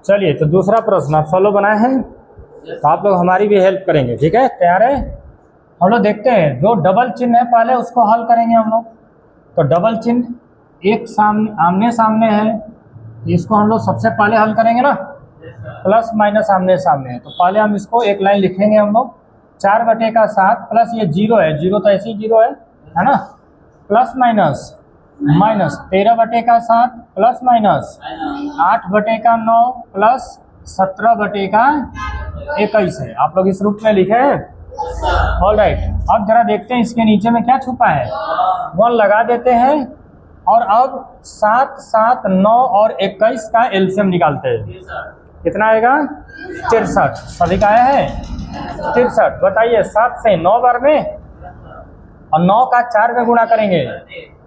चलिए तो दूसरा प्रश्न आप सॉल्व बनाए हैं तो आप लोग हमारी भी हेल्प करेंगे, ठीक है? तैयार है? हम लोग देखते हैं जो डबल चिन्ह है पहले उसको हल करेंगे हम लोग। तो डबल चिन्ह एक सामने आमने सामने है, इसको हम लोग सबसे पहले हल करेंगे ना। प्लस माइनस आमने सामने है तो पहले हम इसको एक लाइन लिखेंगे हम लोग। 4/7 प्लस ये जीरो है, जीरो तो ऐसे ही जीरो है ना। Plus minus minus 13/7 plus minus 8/9 plus 17/21 है। आप लोग इस रूप में लिखे हैं। ऑल राइट, अब जरा देखते हैं इसके नीचे में क्या छुपा है। 1 लगा देते हैं और अब 7, 7, 9 और 21 का एलसीएम निकालते हैं। कितना आएगा? 63। सभी का आया है 63। बताइए 7 से 9 बार में और 9 का 4 में गुणा करेंगे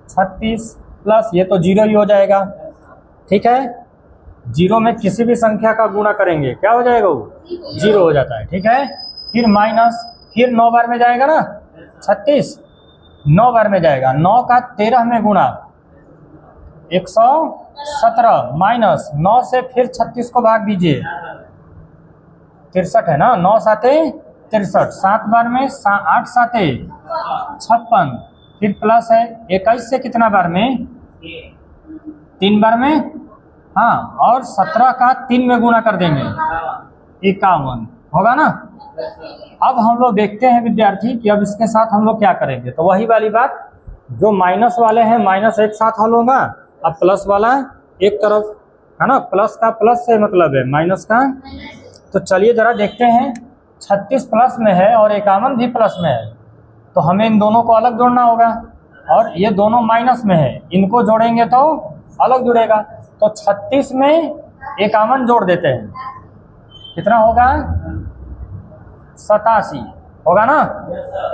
36 प्लस ये तो जीरो ही हो जाएगा, ठीक है? जीरो में किसी भी संख्या का गुणा करेंगे क्या हो जाएगा? वो जीरो हो जाता है, ठीक है? फिर माइनस, फिर 9 बार में जाएगा ना 36, 9 बार में जाएगा। 9 का 13 में गुणा 117 माइनस 9 से फिर 36 को भाग दीजिए 63 है ना। 9 साते 63, 7 बार में 8 साते 56, फिर प्लस है 21 से कितना बार में? 3 बार में, हाँ, और 17 का 3 में गुणा कर देंगे 51 होगा ना। अब हम लोग देखते हैं विद्यार्थी कि अब इसके साथ हम लोग क्या करेंगे। तो वही वाली बात, जो माइनस वाले हैं माइनस एक साथ हल होगा, अब प्लस वाला एक तरफ है ना। प्लस का प्लस से मतलब है माइनस का। तो चलिए जरा देखते हैं। 36 प्लस में है और 51 भी प्लस में है तो हमें इन दोनों को अलग जोड़ना होगा। और ये दोनों माइनस में है, इनको जोड़ेंगे तो अलग जुड़ेगा। तो 36 में 51 जोड़ देते हैं, कितना होगा? 87 होगा ना।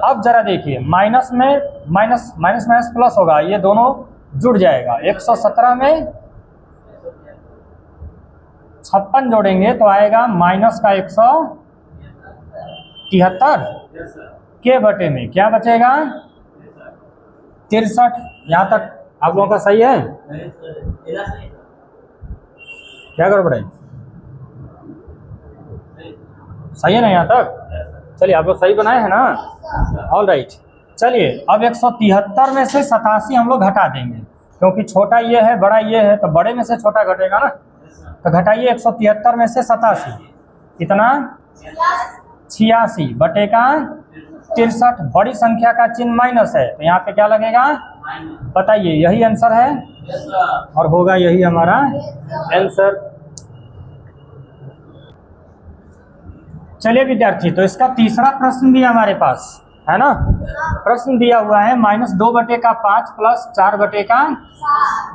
अब जरा देखिए माइनस में माइनस माइनस माइनस प्लस होगा, ये दोनों जुड़ जाएगा। 117 में 56 जोड़ेंगे तो आएगा माइनस का 173 के बटे में क्या बचेगा? 63। यहाँ तक आप लोगों का सही है? क्या गड़बड़ है? सही है ना यहाँ तक? चलिए आप लोग सही बनाए हैं ना। ऑल राइट, चलिए अब 173 में से 87 हम लोग घटा देंगे क्योंकि छोटा ये है बड़ा ये है तो बड़े में से छोटा घटेगा ना। तो घटाइए 173 में से 87, कितना? 86 बटे का 63। बड़ी संख्या का चिन्ह माइनस है तो यहाँ पे क्या लगेगा? बताइए, यही आंसर है और होगा यही हमारा आंसर। चलिए विद्यार्थी, तो इसका तीसरा प्रश्न भी हमारे पास है ना। प्रश्न दिया हुआ है -2/5 प्लस 4/,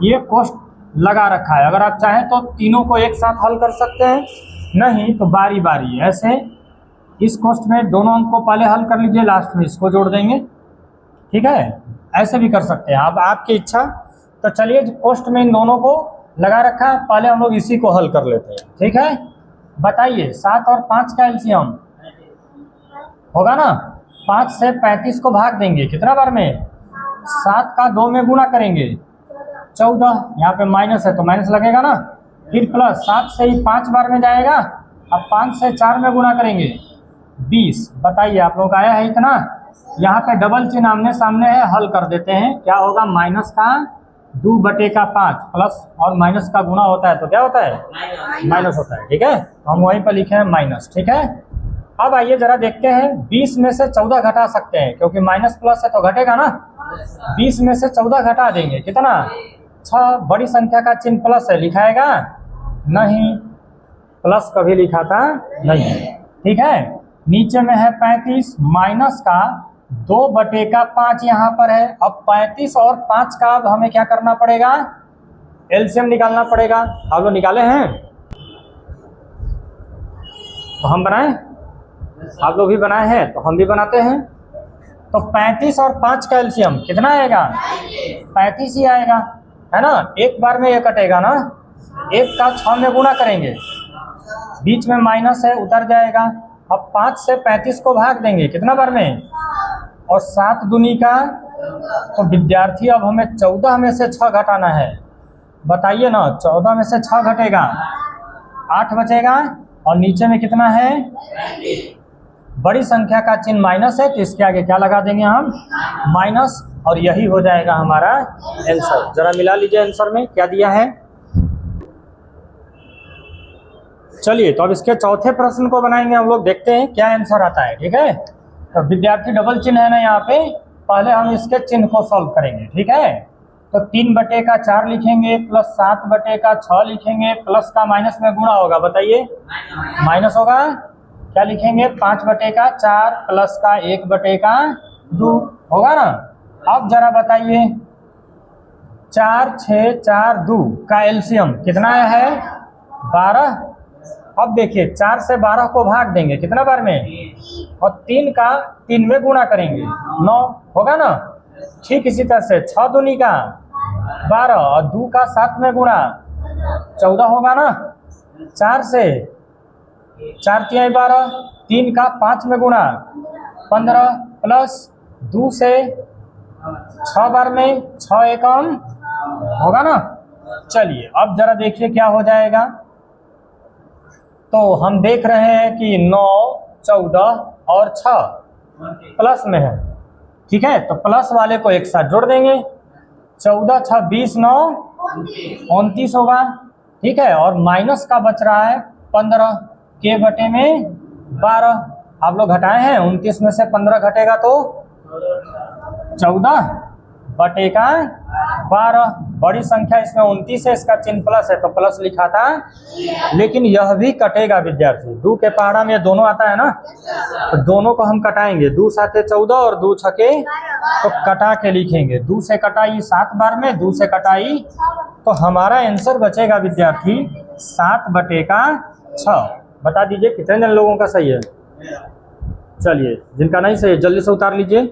ये कोष्ट लगा रखा है। अगर आप चाहें तो तीनों को एक साथ हल कर सकते हैं, नहीं तो बारी बारी ऐसे इस कोष्ट में दोनों अंक को पहले हल कर लीजिए, लास्ट में इसको जोड़ देंगे, ठीक है? ऐसे भी कर सकते हैं, अब आपकी इच्छा। तो चलिए कोष्ट में इन दोनों को लगा रखा है, पहले हम लोग इसी को हल कर लेते हैं, ठीक है? बताइए 7 और 5 का एलसीएम होगा ना। 5 से 35 को भाग देंगे कितना बार में? 7 का 2 में गुणा करेंगे 14। यहाँ पे माइनस है तो माइनस लगेगा ना। फिर प्लस 7 से ही 5 बार में जाएगा, अब 5 से 4 में गुणा करेंगे 20। बताइए आप लोग आया है इतना। यहाँ पे डबल चिन्ह आमने सामने है, हल कर देते हैं। क्या होगा? माइनस का 2/5 प्लस और माइनस का गुणा होता है तो क्या होता है? माइनस होता है, ठीक है? तो हम वहीं पर लिखे हैं माइनस, ठीक है? अब आइए जरा देखते हैं। 20 में से 14 घटा सकते हैं क्योंकि माइनस प्लस है तो घटेगा ना। 20 में से 14 घटा देंगे कितना? 6। बड़ी संख्या का चिन्ह प्लस है, लिखाएगा नहीं, प्लस कभी लिखा था नहीं, ठीक है? नीचे में है 35 माइनस का 2/5 यहाँ पर है। अब 35 और 5 का अब हमें क्या करना पड़ेगा? एलसीएम निकालना पड़ेगा। आप लोग निकाले हैं तो हम बनाएं, आप लोग भी बनाए हैं तो हम भी बनाते हैं। तो 35 और 5 का एलसीएम कितना आएगा? 35 ही आएगा, है ना। एक बार में ये कटेगा ना, 1 का 6 में गुणा करेंगे, बीच में माइनस है उतर जाएगा। अब 5 से 35 को भाग देंगे कितना बार में? और 7 दूनी का, तो विद्यार्थी अब हमें 14 में से 6 घटाना है। बताइए ना, 14 में से 6 घटेगा 8 बचेगा और नीचे में कितना है, बड़ी संख्या का चिन्ह माइनस है तो इसके आगे क्या लगा देंगे हम, माइनस, और यही हो जाएगा हमारा आंसर। जरा मिला लीजिए आंसर में क्या दिया है। चलिए तो अब इसके चौथे प्रश्न को बनाएंगे हम लोग, देखते हैं क्या आंसर आता है। ठीक है, तो विद्यार्थी डबल चिन्ह है ना यहाँ पे, पहले हम इसके चिन्ह को सॉल्व करेंगे। ठीक है, तो 3/4 लिखेंगे प्लस 7/6 लिखेंगे, प्लस का माइनस में गुणा होगा, बताइए माइनस होगा। क्या लिखेंगे, 5/4 प्लस का 1/2 होगा ना। अब जरा बताइए 4, 6, 4, 2 का एलसीएम कितना है, 12। अब देखिए 4 से 12 को भाग देंगे कितना बार में, और 3 का 3 में गुणा करेंगे 9 होगा ना। ठीक इसी तरह से 6 दूनी का 12 और 2 का 7 में गुणा 14 होगा ना। 4 से 4 तिहाई 12, 3 का 5 में गुणा 15 प्लस 2 से 6 बार में 6 एकम होगा ना। चलिए अब जरा देखिए क्या हो जाएगा। तो हम देख रहे हैं कि 9, 14 और 6 प्लस में है। ठीक है, तो प्लस वाले को एक साथ जोड़ देंगे, 14, 6, 20, 9, 29 होगा। ठीक है, और माइनस का बच रहा है 15 के बटे में 12। आप लोग घटाए हैं, 29 में से 15 घटेगा तो 14 बटे का 12। बड़ी संख्या इसमें 29 है, इसका चिन्ह प्लस है तो प्लस लिखा था, लेकिन यह भी कटेगा विद्यार्थी। 2 के पहाड़ा में दोनों आता है ना, तो दोनों को हम कटाएंगे, 2 7 14 और 2 6 तो कटा के लिखेंगे। 2 से कटाई 7 बार में, 2 से कटाई, तो हमारा आंसर बचेगा विद्यार्थी 7/6। बता दीजिए कितने जन लोगों का सही है। चलिए जिनका नहीं सही है जल्दी से उतार लीजिए।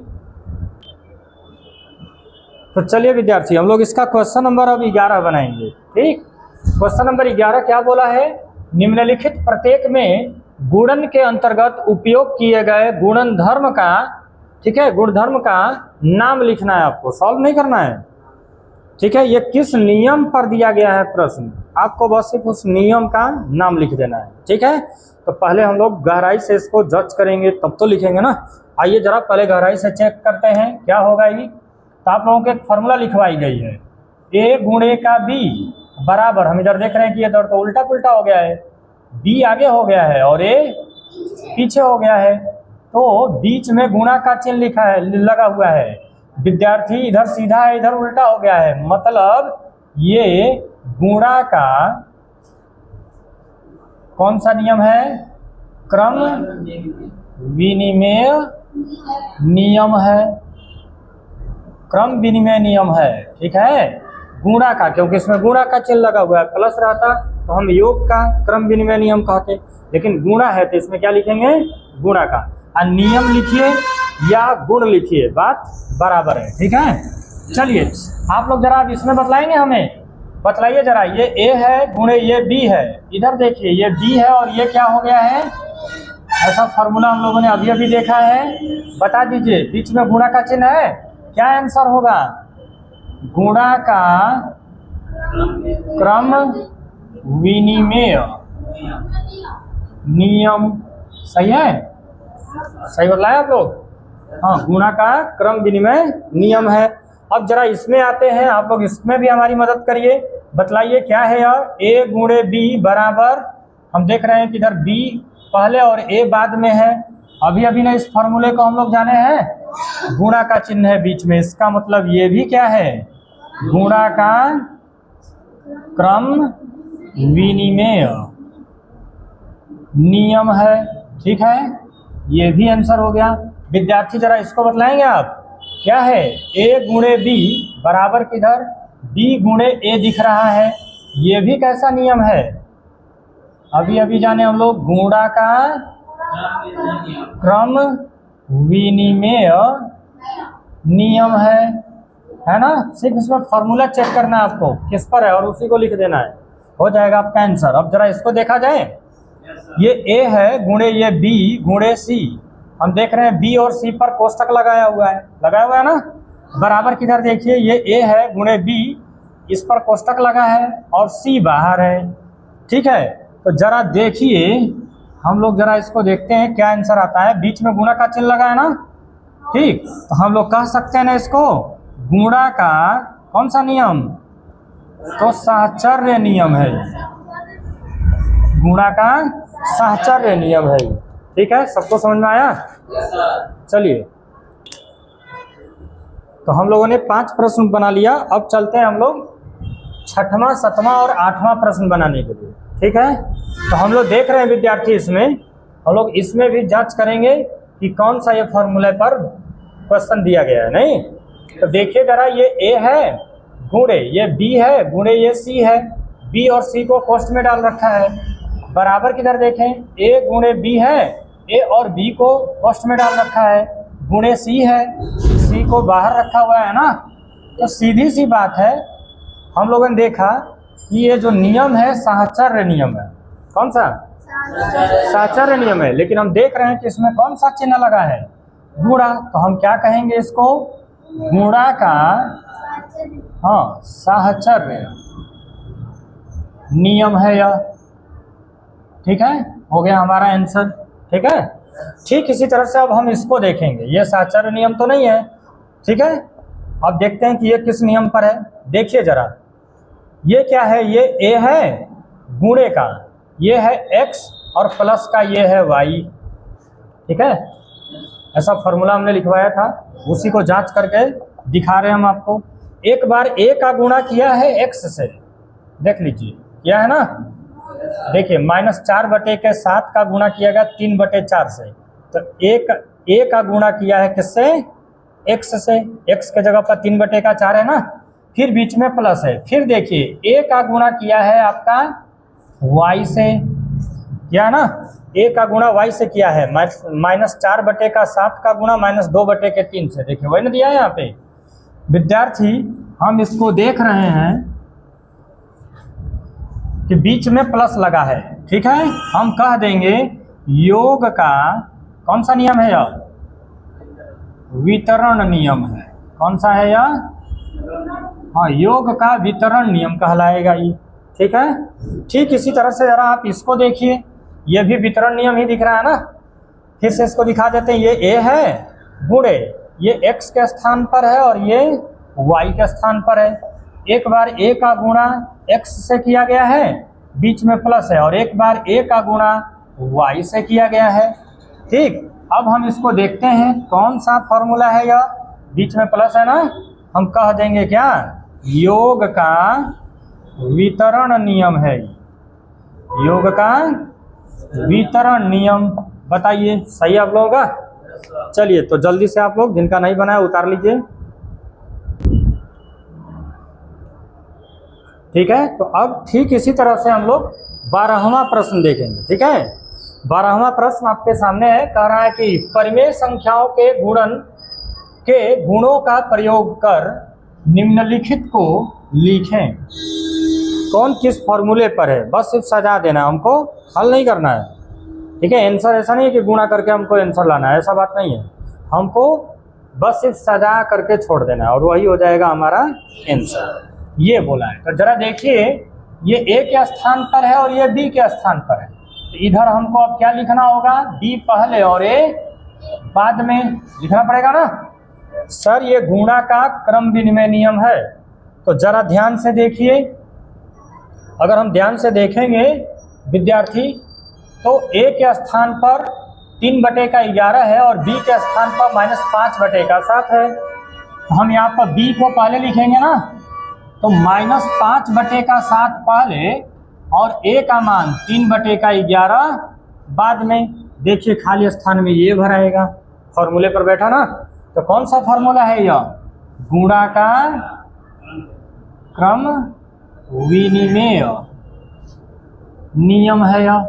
तो चलिए विद्यार्थी हम लोग इसका क्वेश्चन नंबर अब 11 बनाएंगे। ठीक, क्वेश्चन नंबर 11 क्या बोला है, निम्नलिखित प्रत्येक में गुणन के अंतर्गत उपयोग किए गए गुणन धर्म का, ठीक है, गुणधर्म का नाम लिखना है, आपको सॉल्व नहीं करना है। ठीक है, ये किस नियम पर दिया गया है प्रश्न, आपको बस सिर्फ उस नियम का नाम लिख देना है। ठीक है, तो पहले हम लोग गहराई से इसको जज करेंगे तब तो लिखेंगे ना। आइए जरा पहले गहराई से चेक करते हैं क्या होगा ये। तो आप लोगों को एक फॉर्मूला लिखवाई गई है, a गुणे का b बराबर, हम इधर देख रहे हैं कि ये दर तो उल्टा पुल्टा हो गया है, b आगे हो गया है और a पीछे हो गया है, तो बीच में गुणा का चिन्ह लिखा है, लगा हुआ है। विद्यार्थी इधर सीधा है, इधर उल्टा हो गया है, मतलब ये गुणा का कौन सा नियम है, क्रम विनिमय नियम है, क्रम विनिमय नियम है। ठीक है, गुणा का, क्योंकि इसमें गुणा का चिन्ह लगा हुआ है, प्लस रहता तो हम योग का क्रम विनिमय नियम कहते, लेकिन गुणा है तो इसमें क्या लिखेंगे, गुणा का। और नियम लिखिए या गुण लिखिए, बात बराबर है। ठीक है, चलिए आप लोग जरा अब इसमें बतलाएंगे, हमें बतलाइए जरा, ये a है गुणे ये b है, इधर देखिए ये b है और ये क्या हो गया है, ऐसा फॉर्मूला हम लोगों ने अभी अभी देखा है। बता दीजिए बीच में गुणा का चिन्ह है, क्या आंसर होगा, गुणा का क्रम विनिमय नियम। सही है, सही बतलाया आप लोग, हाँ, गुणा का क्रम विनिमय नियम है। अब जरा इसमें आते हैं, आप लोग इसमें भी हमारी मदद करिए, बतलाइए क्या है यार, a गुणे b बराबर, हम देख रहे हैं कि इधर b पहले और a बाद में है। अभी अभी ना इस फॉर्मूले को हम लोग जाने हैं, गुणा का चिन्ह है बीच में, इसका मतलब ये भी क्या है, गुणा का क्रम विनिमय नियम है। ठीक है, ये भी आंसर हो गया। विद्यार्थी जरा इसको बतलाएंगे आप, क्या है, a गुणे b बराबर किधर, b गुणे a दिख रहा है, ये भी कैसा नियम है, अभी अभी जाने हम लोग, गुणा का क्रम विनिमय नियम है ना। सिर्फ इसमें फॉर्मूला चेक करना है आपको किस पर है और उसी को लिख देना है, हो जाएगा आपका आंसर। अब जरा इसको देखा जाए, ये a है गुणे ये b गुणे c, हम देख रहे हैं b और c पर कोष्टक लगाया हुआ है ना, बराबर किधर देखिए, ये a है गुणे b, इस पर कोष्टक लगा है और c बाहर है। ठीक है, तो जरा देखिए, हम लोग जरा इसको देखते हैं क्या आंसर आता है। बीच में गुणा का चिन्ह लगा है ना, ठीक। तो हम लोग कह सकते हैं ना इसको गुणा का कौन सा नियम, तो साहचर्य नियम है। गुणा का साहचर्य नियम है, ठीक है। सबको समझ में आया? चलिए, तो हम लोगों ने 5 प्रश्न बना लिया। अब चलते हैं हम लोग 6वां 7वां और 8वां प्रश्न बनाने के लिए, ठीक है। तो हम लोग देख रहे हैं विद्यार्थी, इसमें हम लोग इसमें भी जांच करेंगे कि कौन सा ये फॉर्मूले पर क्वेश्चन दिया गया है। नहीं तो देखिए जरा, ये ए है गुणे ये बी है गुणे ये सी है। बी और सी को कोष्ठ में डाल रखा है। बराबर किधर देखें, ए गुणे बी है, ए और बी को कोष्ठ में डाल रखा है। गुणे सी है, सी को बाहर रखा हुआ है ना। तो सीधी सी बात है, हम लोगों ने देखा कि ये जो नियम है साहचर्य नियम है। कौन सा? साहचर्य नियम है। लेकिन हम देख रहे हैं कि इसमें कौन सा चिन्ह लगा है, गुणा। तो हम क्या कहेंगे इसको, गुणा का हाँ साहचर्य नियम है यह, ठीक है। हो गया हमारा आंसर, ठीक है। ठीक इसी तरह से अब हम इसको देखेंगे, ये साहचर्य नियम तो नहीं है, ठीक है। अब देखते हैं कि ये किस नियम पर है। देखिए जरा, ये क्या है, ये ए है गुणे का, ये है x और प्लस का ये है y, ठीक है। ऐसा फॉर्मूला हमने लिखवाया था, उसी को जांच करके दिखा रहे हैं हम आपको। एक बार a का गुणा किया है x से, देख लीजिए क्या है ना। देखिए -4/7 का गुणा किया गया 3/4 से। तो a का गुणा किया है किससे, x से। x के जगह पर 3/4 है ना, फिर बीच में प्लस है। फिर देखिए a का गुणा किया है आपका y से, क्या है ना, a का गुणा y से किया है। -4/7 का गुणा -2/3 से। देखिए वही ना दिया है यहाँ पे विद्यार्थी। हम इसको देख रहे हैं कि बीच में प्लस लगा है, ठीक है। हम कह देंगे योग का कौन सा नियम है यह, वितरण नियम है। कौन सा है यह, हाँ योग का वितरण नियम कहलाएगा ये, ठीक है। ठीक इसी तरह से जरा आप इसको देखिए, ये भी वितरण नियम ही दिख रहा है ना। फिर से इसको दिखा देते हैं, ये a है गुणे ये x के स्थान पर है और ये y के स्थान पर है। एक बार a का गुणा x से किया गया है, बीच में प्लस है, और एक बार a का गुणा y से किया गया है, ठीक। अब हम इसको देखते हैं कौन सा फॉर्मूला है यह, बीच में प्लस है ना। हम कह देंगे क्या, योग का वितरण नियम है। योग का वितरण नियम, बताइए सही आप लोगों का। चलिए तो जल्दी से आप लोग जिनका नहीं बनाया उतार लीजिए, ठीक है। तो अब ठीक इसी तरह से हम लोग 12वां प्रश्न देखेंगे, ठीक है। 12वां प्रश्न आपके सामने है, कह रहा है कि परिमेय संख्याओं के गुणन के गुणों का प्रयोग कर निम्नलिखित को लिखें। कौन किस फॉर्मूले पर है, बस सिर्फ सजा देना, हमको हल नहीं करना है, ठीक है। आंसर ऐसा नहीं है कि गुणा करके हमको आंसर लाना है, ऐसा बात नहीं है। हमको बस सिर्फ सजा करके छोड़ देना है और वही हो जाएगा हमारा आंसर, ये बोला है। तो जरा देखिए, ये a के स्थान पर है और ये b के स्थान पर है। तो इधर हमको अब क्या लिखना होगा, b पहले और a बाद में लिखना पड़ेगा ना। सर ये गुणा का क्रम विनिमय नियम है। तो जरा ध्यान से देखिए, अगर हम ध्यान से देखेंगे विद्यार्थी, तो a के स्थान पर 3/11 है और b के स्थान पर -5/7 है। तो हम यहाँ पर b को पहले लिखेंगे ना, तो -5/7 पहले और a का मान 3/11 बाद में। देखिए खाली स्थान में ये भराएगा, फॉर्मूले पर बैठा ना। तो कौन सा फॉर्मूला है यह, गुणा का क्रम विनिमेय नियम है यह।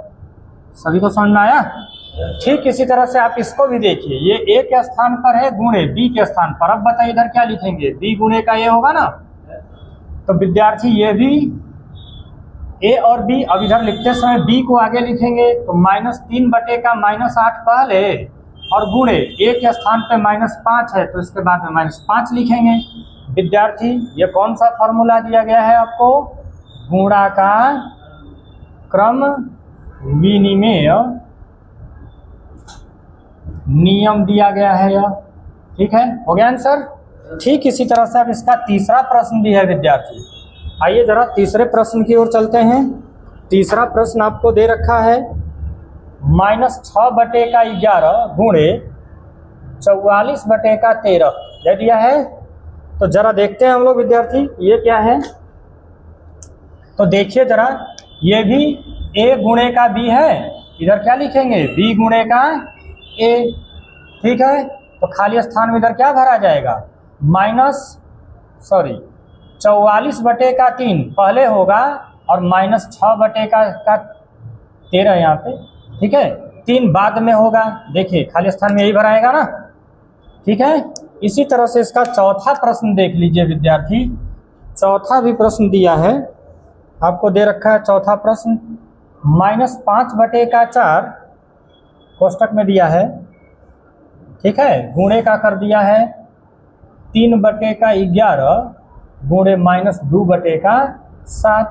सभी को समझ में आया। ठीक इसी तरह से आप इसको भी देखिए, ये a के स्थान पर है गुणे b के स्थान पर। अब बताइए इधर क्या लिखेंगे, b गुणे का a होगा ना। तो विद्यार्थी ये भी a और b, अब इधर लिखते समय b को आगे लिखेंगे तो -3/8 पहले और गुणे a के स्थान पे -5 है तो इसके बाद में -5 लिखेंगे। विद्यार्थी ये कौन सा फॉर्मूला दिया गया है आपको, गुणा का क्रम विनिमेय नियम दिया गया है यह। ठीक है, हो गया आंसर। ठीक इसी तरह से अब इसका तीसरा प्रश्न भी है विद्यार्थी। आइए जरा तीसरे प्रश्न की ओर चलते हैं। तीसरा प्रश्न आपको दे रखा है -6/11 गुणे 44/13 दे दिया है। तो जरा देखते हैं हम लोग विद्यार्थी ये क्या है। तो देखिए जरा, ये भी a गुणे का b है, इधर क्या लिखेंगे b गुणे का a। ठीक है, तो खाली स्थान में इधर क्या भरा जाएगा 44/3 पहले होगा और -6/13 यहाँ पे। ठीक है, 3 बाद में होगा। देखिए खाली स्थान में यही भराएगा ना। ठीक है, इसी तरह से इसका चौथा प्रश्न देख लीजिए विद्यार्थी। चौथा भी प्रश्न दिया है आपको, दे रखा है चौथा प्रश्न -5/4 कोष्टक में दिया है। ठीक है, गुणे का कर दिया है 3/11 गुणे -2/7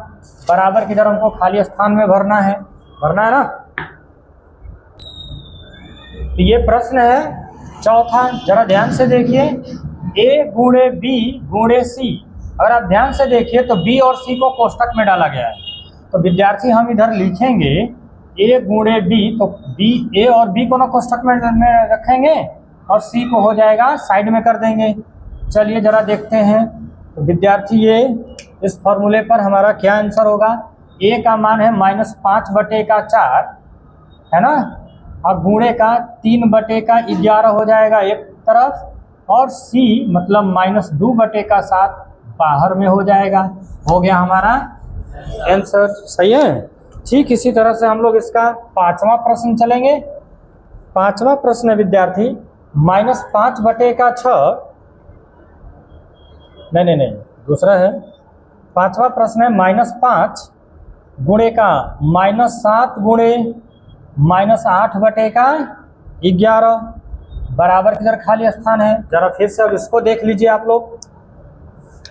बराबर की तरह हमको खाली स्थान में भरना है ना। तो ये प्रश्न है चौथा, जरा ध्यान से देखिए। a गुणे b गुणे c, अगर आप ध्यान से देखिए तो b और c को कोष्टक में डाला गया है। तो विद्यार्थी हम इधर लिखेंगे a गुणे b, तो b a और b को ना कोष्टक में रखेंगे और c को हो जाएगा साइड में कर देंगे। चलिए जरा देखते हैं। तो विद्यार्थी ये इस फॉर्मूले पर हमारा क्या आंसर होगा। a का मान है -5/4 है ना, और गुणे का 3/11 हो जाएगा एक तरफ, और c मतलब -2/7 बाहर में हो जाएगा। हो गया हमारा आंसर, सही है। ठीक इसी तरह से हम लोग इसका पांचवा प्रश्न चलेंगे। पांचवा प्रश्न है विद्यार्थी -5/6 नहीं दूसरा है। पांचवा प्रश्न है -5 गुणे का -7 गुणे -8/11 बराबर किधर खाली स्थान है। जरा फिर से अब इसको देख लीजिए आप लोग।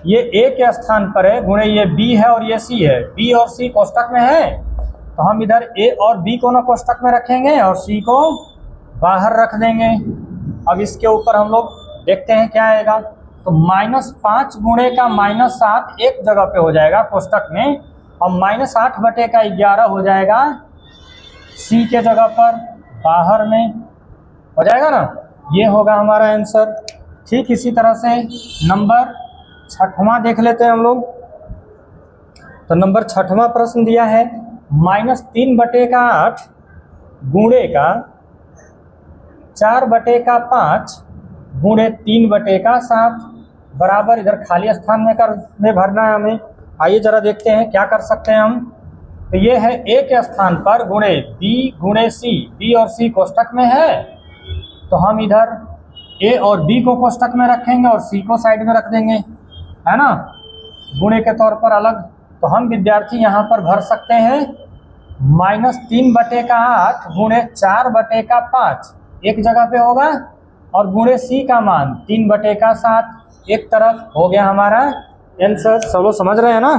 ये a के स्थान पर है गुणे ये b है और ये c है। b और c कोष्टक में है, तो हम इधर a और b को ना कोष्टक में रखेंगे और c को बाहर रख देंगे। अब इसके ऊपर हम लोग देखते हैं क्या आएगा। तो -5 गुणे का -7 एक जगह पे हो जाएगा कोष्टक में, और -8/11 हो जाएगा c के जगह पर बाहर में हो जाएगा ना। ये होगा हमारा आंसर। ठीक इसी तरह से नंबर 6वां देख लेते हैं हम लोग। तो नंबर 6वां प्रश्न दिया है -3/8 गुणे का 4/5 गुणे 3/7 बराबर इधर खाली स्थान में भरना है हमें। आइए जरा देखते हैं क्या कर सकते हैं हम। तो ये है a के स्थान पर गुणे b गुणे c, b और c कोष्टक में है, तो हम इधर a और b को कोष्टक में रखेंगे और c को साइड में रख देंगे, है ना, गुणे के तौर पर अलग। तो हम विद्यार्थी यहाँ पर भर सकते हैं -3/8 गुणे 4/5 एक जगह पे होगा, और गुणे c का मान 3/7 एक तरफ। हो गया हमारा आंसर। सब लोग समझ रहे हैं ना।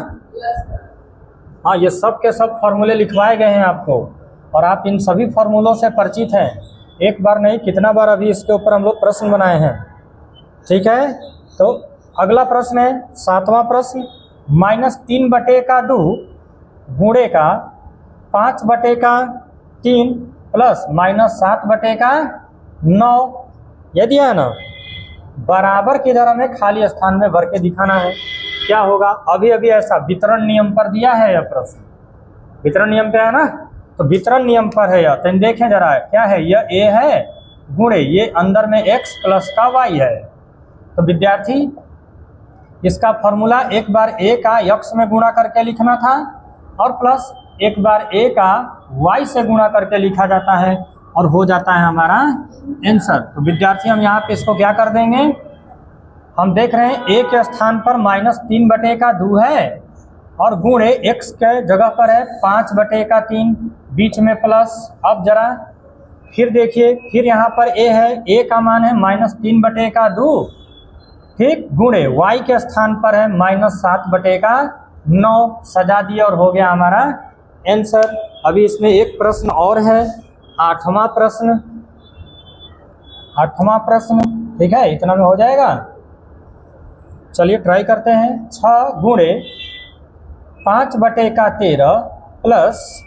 हाँ, ये सब के सब फॉर्मूले लिखवाए गए हैं आपको, और आप इन सभी फॉर्मूलों से परिचित हैं। एक बार नहीं कितना बार अभी इसके ऊपर हम लोग प्रश्न बनाए हैं। ठीक है, तो अगला प्रश्न है 7वां प्रश्न -3/2 गुणे का 5/3 प्लस -7/9 यदि है ना, बराबर की तरह हमें खाली स्थान में भर के दिखाना है। क्या होगा, अभी अभी ऐसा वितरण नियम पर दिया है यह प्रश्न। वितरण नियम पे है ना, तो वितरण नियम पर है यह। तो देखें जरा क्या है, यह a है गुणे ये अंदर में x प्लस का y है। तो विद्यार्थी इसका फॉर्मूला एक बार a का x में गुणा करके लिखना था, और प्लस एक बार a का y से गुणा करके लिखा जाता है, और हो जाता है हमारा आंसर। तो विद्यार्थी हम यहाँ पे इसको क्या कर देंगे, हम देख रहे हैं a के स्थान पर -3/2 है, और गुणे x के जगह पर है 5/3, बीच में प्लस। अब जरा फिर देखिए, फिर यहाँ पर a है, a का मान है -3/2, ठीक, गुणे y के स्थान पर है -7/9 सजा दिया, और हो गया हमारा आंसर। अभी इसमें एक प्रश्न और है, आठवां प्रश्न। ठीक है, इतना में हो जाएगा। चलिए ट्राई करते हैं। 6 गुणे 5/13 प्लस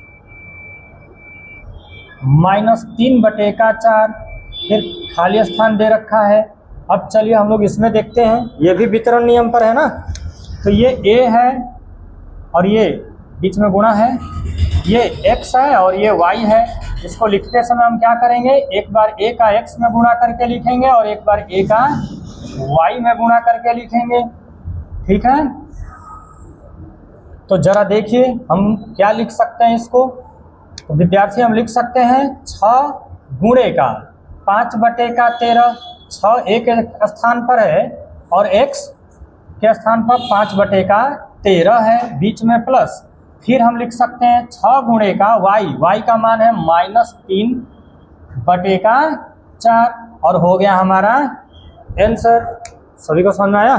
-3/4, फिर खाली स्थान दे रखा है। अब चलिए हम लोग इसमें देखते हैं, ये भी वितरण नियम पर है ना। तो ये a है और ये बीच में गुणा है, ये x है और ये y है। इसको लिखते समय हम क्या करेंगे, एक बार a का x में गुणा करके लिखेंगे और एक बार a का y में गुणा करके लिखेंगे। ठीक है, तो जरा देखिए हम क्या लिख सकते हैं इसको। तो विद्यार्थी हम लिख सकते हैं 6 गुणे का 5/13, 6 एक स्थान पर है और x के स्थान पर 5/13 है, बीच में प्लस। फिर हम लिख सकते हैं 6 गुणे का y का मान है -3/4 और हो गया हमारा आंसर। सभी को समझ में आया।